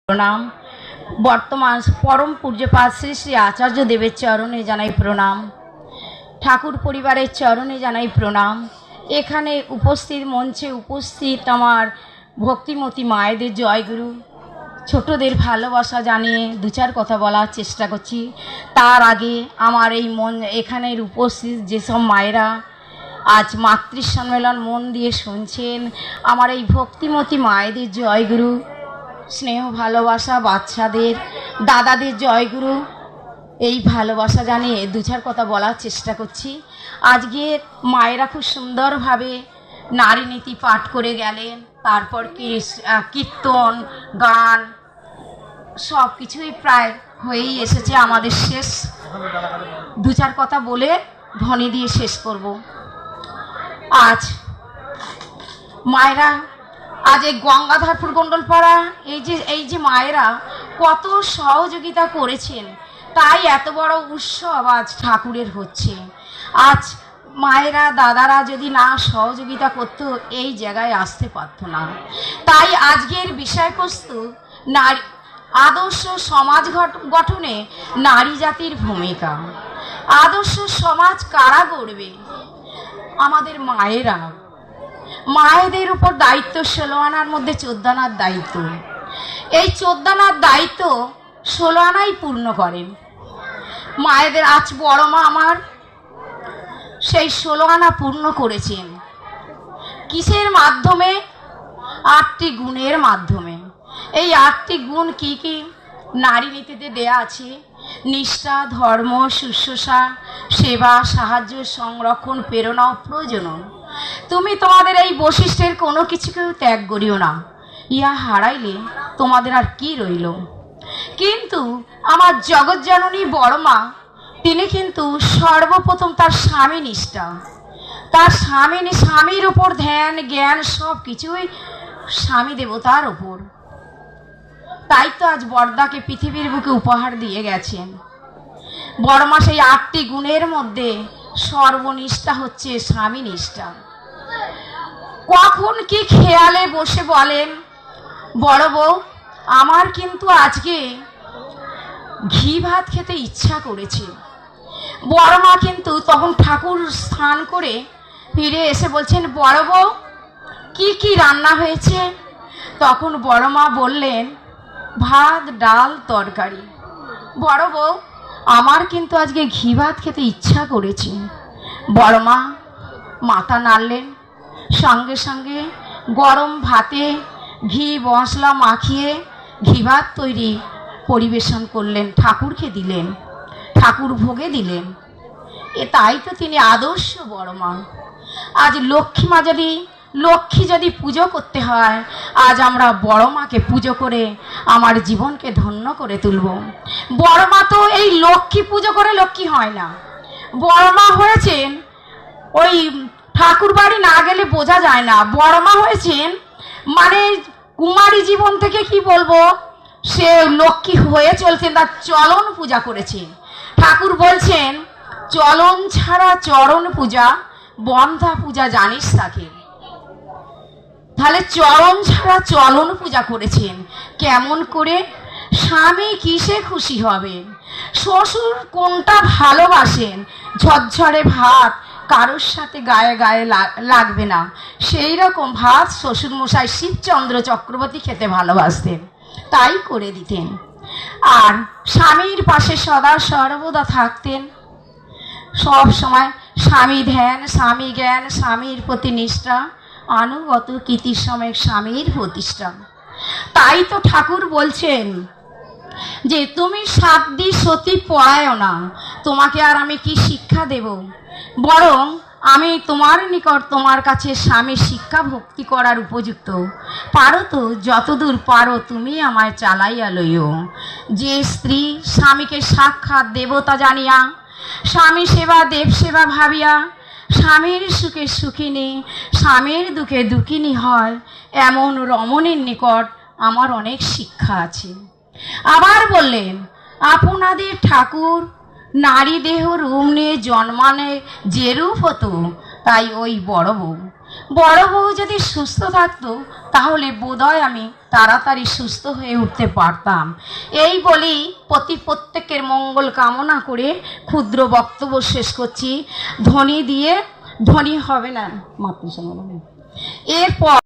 प्रणाम। बर्तमान परम पूज्यपाद श्री श्री आचार्य देवेर चरणे जानाई प्रणाम। ठाकुर परिवारेर चरणे जानाई प्रणाम। एखाने उपस्थित मंचे उपस्थित आमार भक्तिमती मायेदेर जयगुरु छोटोदेर भालोबासा जानिए दु चार कथा बलार चेष्टा करछि। तार आगे आमार एई मन एखानेर उपस्थित जे सब मायेरा आज मातृ सम्मेलन मन दिए शुनछेन आमार एई भक्तिमती मायेदेर जयगुरु स्नेह भालोबासा बाच्चादेर दादादेर जयगुरु এই ভালোবাসা জানিয়ে দু চার কথা বলার চেষ্টা করছি। আজকে মায়েরা খুব সুন্দরভাবে নারী নীতি পাঠ করে গেলেন, তারপর কীর্তন গান সব কিছুই প্রায় হয়েই এসেছে। আমাদের শেষ দু চার কথা বলে ধ্বনি দিয়ে শেষ করব। আজ মায়েরা आज এই গঙ্গাধরপুর গন্ডলপাড়া এই যে মায়েরা কত সহযোগিতা করেছেন, তাই এত বড় উৎসব আজ ঠাকুরের হচ্ছে। আজ মায়েরা দাদারা যদি না সহযোগিতা করতো এই জায়গায় আসতে পারতো না। তাই আজকের বিষয়বস্তু নারী আদর্শ সমাজ গঠনে নারী জাতির ভূমিকা। আদর্শ সমাজ কারা গড়বে? আমাদের মায়েরা। মায়েদের উপর দায়িত্ব 16 আনার মধ্যে 14 আনার দায়িত্ব। এই 14 আনার দায়িত্ব 16 আনাই পূর্ণ করেন মায়েদের। আজ বড় মা আমার সেই 16 আনা পূর্ণ করেছেন কিসের মাধ্যমে? 8টি গুণের মাধ্যমে। এই 8টি গুণ কি কি? নারী নীতিতে দেয়া আছে নিষ্ঠা, ধর্ম, শুশ্রূষা, সেবা, সাহায্য, সংরক্ষণ, প্রেরণা ও প্রয়োজন। তুমি তোমাদের এই বৈশিষ্ট্যের কোনো কিছুকেও ত্যাগ করিও না, ইহা হারাইলে তোমাদের আর কি রইল। কিন্তু আমার জগৎজননী বড় মা তিনি কিন্তু সর্বপ্রথম তার স্বামী নিষ্ঠা, তার স্বামীর উপর ধ্যান জ্ঞান সব কিছুই স্বামী দেবতার উপর। তাই তো আজ বড়দাকে পৃথিবীর বুকে উপহার দিয়ে গেছেন। বড় মা সেই 8টি গুণের মধ্যে সর্বনিষ্ঠা হচ্ছে স্বামী নিষ্ঠা। কখন কি খেয়ালে বসে বলেন, বড় বউ আমার কিন্তু আজকে ঘি ভাত খেতে ইচ্ছা করেছে। বড় মা কিন্তু তখন ঠাকুর স্নান করে ফিরে এসে বলছেন, বড় বউ কি কি রান্না হয়েছে? তখন বড় মা বললেন, ভাত ডাল তরকারি। বড় বউ আমার কিন্তু আজকে ঘি ভাত খেতে ইচ্ছা করেছে। বড় মা মাথা নাড়লেন, সঙ্গে সঙ্গে গরম ভাতে ঘি মশলা মাখিয়ে ঘি ভাত তৈরি পরিবেশন করলেন, ঠাকুরকে দিলেন, ঠাকুর ভোগে দিলেন। তাই তো তিনি আদর্শ বড় মা। আজ লক্ষ্মী যদি পুজো করতে হয়, আজ আমরা বড় মাকে পুজো করে আমার জীবনকে ধন্য করে তুলব। বড় মা তো এই লক্ষ্মী পুজো করে লক্ষ্মী হয় না। বড় মা হয়েছেন ওই ঠাকুর বাড়ি না গেলে বোঝা যায় না। বড় মা হয়েছেন মানে কুমারী জীবন থেকে কি বলবো, সে লক্ষ্মী হয়ে চলছেন, তার চলন পূজা করেছেন। ঠাকুর বলছেন চলন ছাড়া চরণ পূজা বন্ধা পূজা জানিস তাকে। তাহলে চরণ ছাড়া চলন পূজা করেছেন। কেমন করে? স্বামী কিসে খুশি হবেন, শ্বশুর কোনটা ভালোবাসেন, ঝরঝরে ভাত কারোর সাথে গায়ে গায়ে লাগবে না, সেই রকম ভাত শ্বশুরমশাই শিবচন্দ্র চক্রবর্তী খেতে ভালোবাসতেন, তাই করে দিতেন। আর স্বামীর পাশে সদা সর্বদা থাকতেন সব সময়। স্বামী ধ্যান, স্বামী জ্ঞান, স্বামীর প্রতি নিষ্ঠা, আনুগত কীর্তির সময় স্বামীর প্রতিষ্ঠা। তাই তো ঠাকুর বলছেন যে তুমি সাধ্বী সতী পরায়ও না, তোমাকে আর আমি কি শিক্ষা দেব? বরং আমি তোমার নিকট তোমার কাছে স্বামী শিক্ষা ভক্তি করার উপযুক্ত। পারো তো যতদূর পারো তুমি আমায় চালাইয়া লইও। যে স্ত্রী স্বামীকে সাক্ষাৎ দেবতা জানিয়া, স্বামী সেবা দেব সেবা ভাবিয়া, স্বামীর সুখে সুখিনী স্বামীর দুঃখে দুঃখিনী হয়, এমন রমণীর নিকট আমার অনেক শিক্ষা আছে। আবার বললেন, আপনাদের ঠাকুর নারী দেহ রূপ নিয়ে জন্মানে যে রূপ হতো, তাই ওই বড় বউ বড় বউ যদি সুস্থ থাকতো তাহলে বোধহয় আমি তাড়াতাড়ি সুস্থ হয়ে উঠতে পারতাম। এই বলেই প্রত্যেকের মঙ্গল কামনা করে ক্ষুদ্র বক্তব্য শেষ করছি। ধ্বনি দিয়ে, ধ্বনি হবে না মাতৃসঙ্গ, এরপর